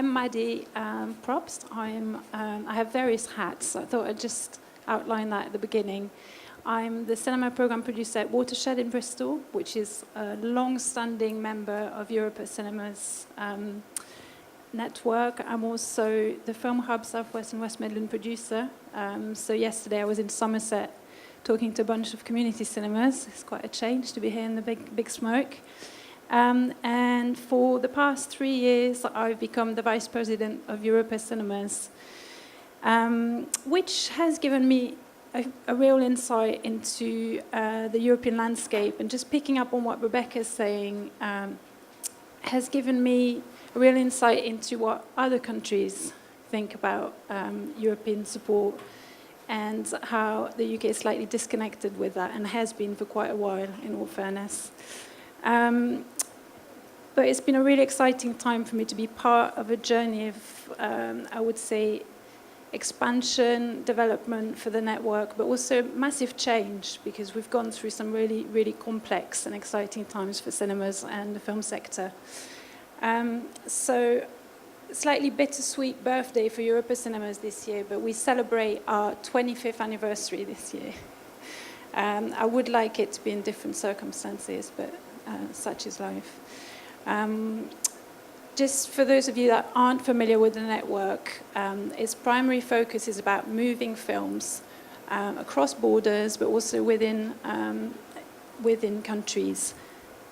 I'm Maddie Probst. I have various hats. I thought I'd just outline that at the beginning. I'm the cinema program producer at Watershed in Bristol, which is a long-standing member of Europa Cinemas network. I'm also the Film Hub Southwest and West Midland producer. So yesterday I was in Somerset talking to a bunch of community cinemas. It's quite a change to be here in the big smoke. And for the past 3 years, I've become the vice president of Europa Cinemas, which has given me a real insight into the European landscape. And just picking up on what Rebecca's saying, has given me a real insight into what other countries think about European support and how the UK is slightly disconnected with that and has been for quite a while, in all fairness. But it's been a really exciting time for me to be part of a journey of, I would say, expansion, development for the network, but also massive change, because we've gone through some really, really complex and exciting times for cinemas and the film sector. So, slightly bittersweet birthday for Europa Cinemas this year, but we celebrate our 25th anniversary this year. I would like it to be in different circumstances, but such is life. Just for those of you that aren't familiar with the network, its primary focus is about moving films across borders, but also within countries.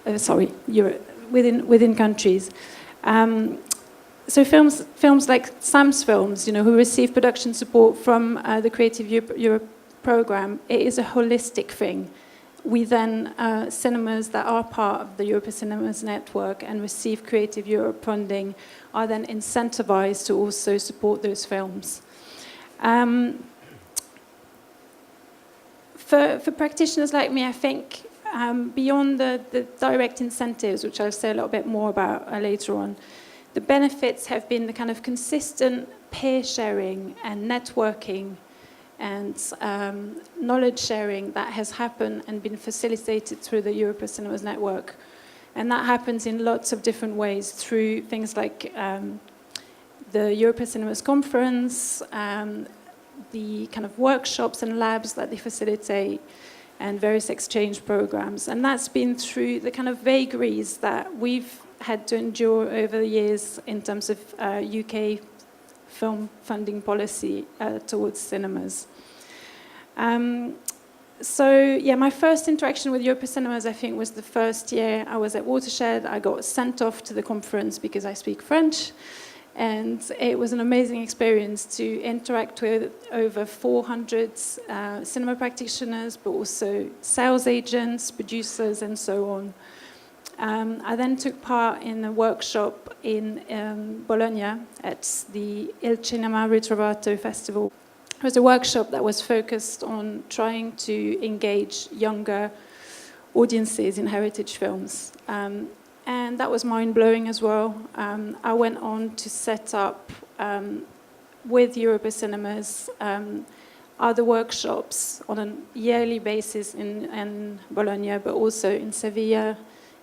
Within countries. So films like Sam's Films, who receive production support from the Creative Europe program, it is a holistic thing. We then, cinemas that are part of the Europa Cinemas network and receive Creative Europe funding are then incentivized to also support those films. For practitioners like me, I think beyond the direct incentives, which I'll say a little bit more about later on, the benefits have been the kind of consistent peer sharing and networking and knowledge sharing that has happened and been facilitated through the Europa Cinemas network. And that happens in lots of different ways, through things like the Europa Cinemas conference, the kind of workshops and labs that they facilitate, and various exchange programs. And that's been through the kind of vagaries that we've had to endure over the years in terms of UK film funding policy towards cinemas. My first interaction with Europa Cinemas, I think, was the first year I was at Watershed. I got sent off to the conference because I speak French. And it was an amazing experience to interact with over 400 cinema practitioners, but also sales agents, producers, and so on. I then took part in a workshop in Bologna at the Il Cinema Ritrovato Festival. It was a workshop that was focused on trying to engage younger audiences in heritage films. And that was mind-blowing as well. I went on to set up, with Europa Cinemas, other workshops on a yearly basis in Bologna, but also in Sevilla,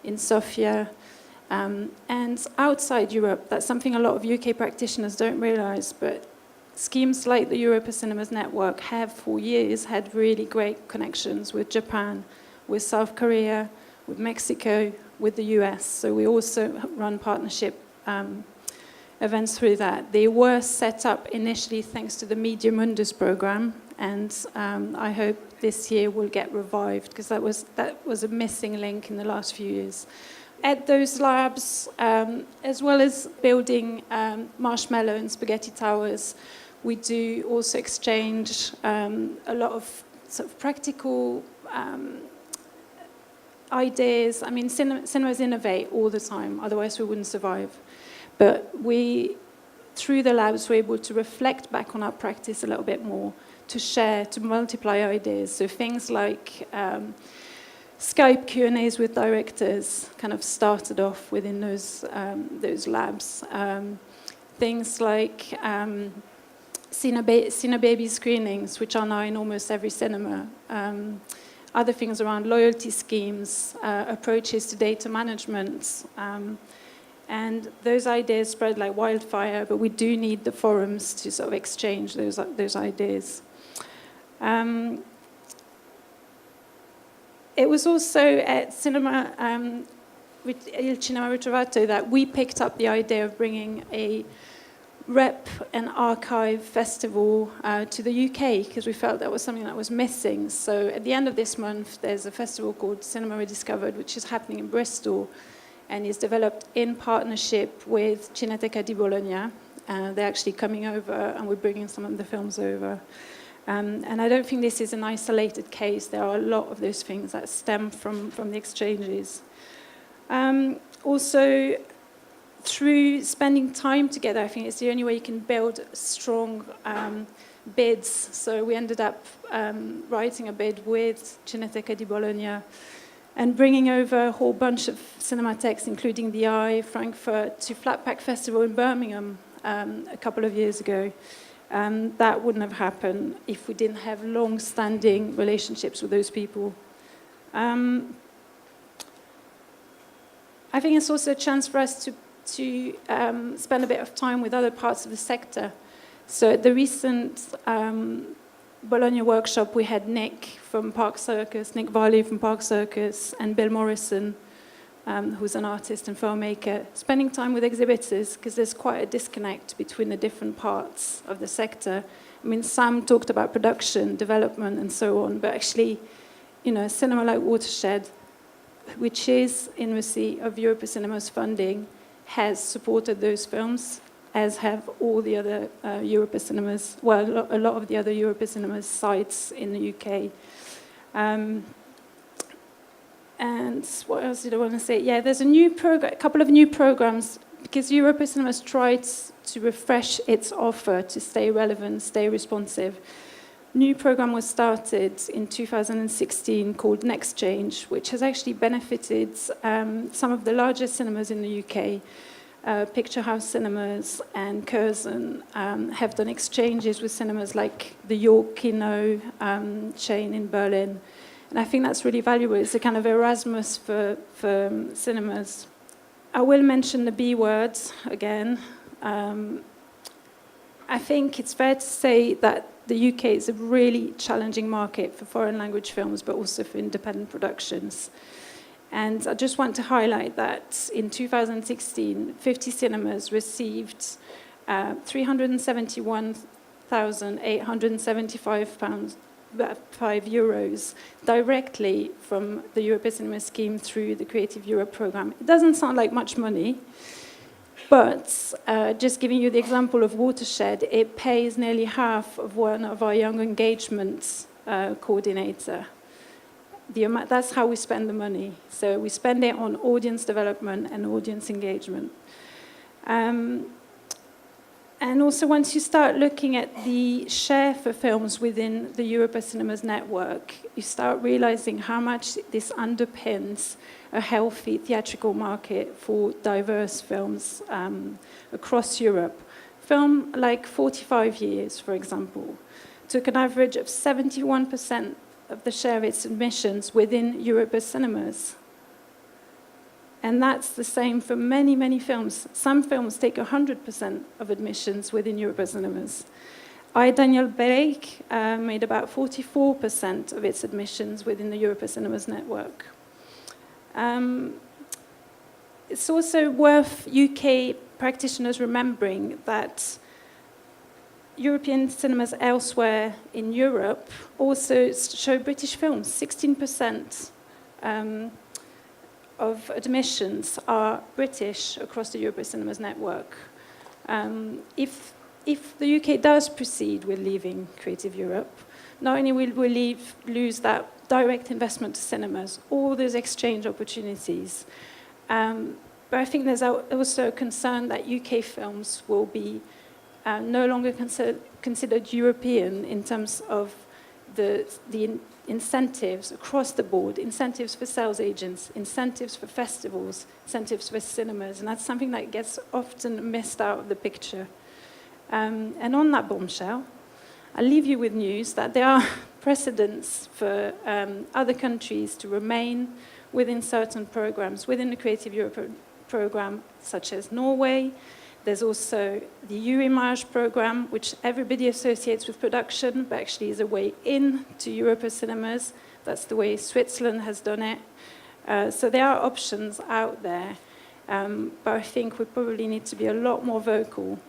in Sofia, and outside Europe. That's something a lot of UK practitioners don't realize, but schemes like the Europa Cinemas network have for years had really great connections with Japan, with South Korea, with Mexico, with the US. So we also run partnership events through that. They were set up initially thanks to the Media Mundus program, and I hope this year will get revived, because that was a missing link in the last few years. At those labs, as well as building marshmallow and spaghetti towers, we do also exchange a lot of sort of practical ideas. I mean, cinemas innovate all the time, otherwise we wouldn't survive. But through the labs, we're able to reflect back on our practice a little bit more, to share, to multiply ideas. So things like Skype Q&As with directors kind of started off within those labs. Things like Cinebaby screenings, which are now in almost every cinema. Other things around loyalty schemes, approaches to data management, And those ideas spread like wildfire, but we do need the forums to sort of exchange those ideas. It was also at Il Cinema Ritrovato that we picked up the idea of bringing a rep and archive festival to the UK, because we felt that was something that was missing. So at the end of this month, there's a festival called Cinema Rediscovered, which is happening in Bristol, and is developed in partnership with Cineteca di Bologna. They're actually coming over, and we're bringing some of the films over. And I don't think this is an isolated case. There are a lot of those things that stem from the exchanges. Also, through spending time together, I think it's the only way you can build strong bids. So we ended up writing a bid with Cineteca di Bologna and bringing over a whole bunch of cinematheques, including the Eye, Frankfurt, to Flatpack Festival in Birmingham a couple of years ago. That wouldn't have happened if we didn't have long-standing relationships with those people. I think it's also a chance for us to spend a bit of time with other parts of the sector. So at the recent Bologna workshop, we had Nick from Park Circus, Nick Varley from Park Circus, and Bill Morrison, who's an artist and filmmaker, spending time with exhibitors, because there's quite a disconnect between the different parts of the sector. I mean, Sam talked about production, development, and so on, but actually, you know, a cinema like Watershed, which is in receipt of Europa Cinema's funding, has supported those films, as have all the other Europa Cinemas, well, a lot of the other Europa Cinemas sites in the UK. And what else did I want to say? Yeah, there's a couple of new programs, because Europa Cinemas tried to refresh its offer to stay relevant, stay responsive. New program was started in 2016 called Next Change, which has actually benefited some of the largest cinemas in the UK. Picture House Cinemas and Curzon have done exchanges with cinemas like the York Kino chain in Berlin. And I think that's really valuable. It's a kind of Erasmus for cinemas. I will mention the B words again. I think it's fair to say that the UK is a really challenging market for foreign language films, but also for independent productions. And I just want to highlight that in 2016, 50 cinemas received €371,875 directly from the Europa Cinema scheme through the Creative Europe program. It doesn't sound like much money, but just giving you the example of Watershed, it pays nearly half of one of our young engagement coordinator. That's how we spend the money. So we spend it on audience development and audience engagement. And also, once you start looking at the share for films within the Europa Cinemas network, you start realizing how much this underpins a healthy theatrical market for diverse films across Europe. Film like 45 Years, for example, took an average of 71% of the share of its admissions within Europa Cinemas. And that's the same for many, many films. Some films take 100% of admissions within Europa Cinemas. I, Daniel Bereik, made about 44% of its admissions within the Europa Cinemas network. It's also worth UK practitioners remembering that European cinemas elsewhere in Europe also show British films. 16% of admissions are British across the Europa Cinemas network. If the UK does proceed with leaving Creative Europe, not only will we lose that direct investment to cinemas, all those exchange opportunities, but I think there's also a concern that UK films will be no longer considered European in terms of the incentives across the board, incentives for sales agents, incentives for festivals, incentives for cinemas, and that's something that gets often missed out of the picture. And on that bombshell, I'll leave you with news that there are precedents for other countries to remain within certain programs, within the Creative Europe program, such as Norway. There's also the Eurimage program, which everybody associates with production, but actually is a way in to Europa cinemas. That's the way Switzerland has done it. So there are options out there, but I think we probably need to be a lot more vocal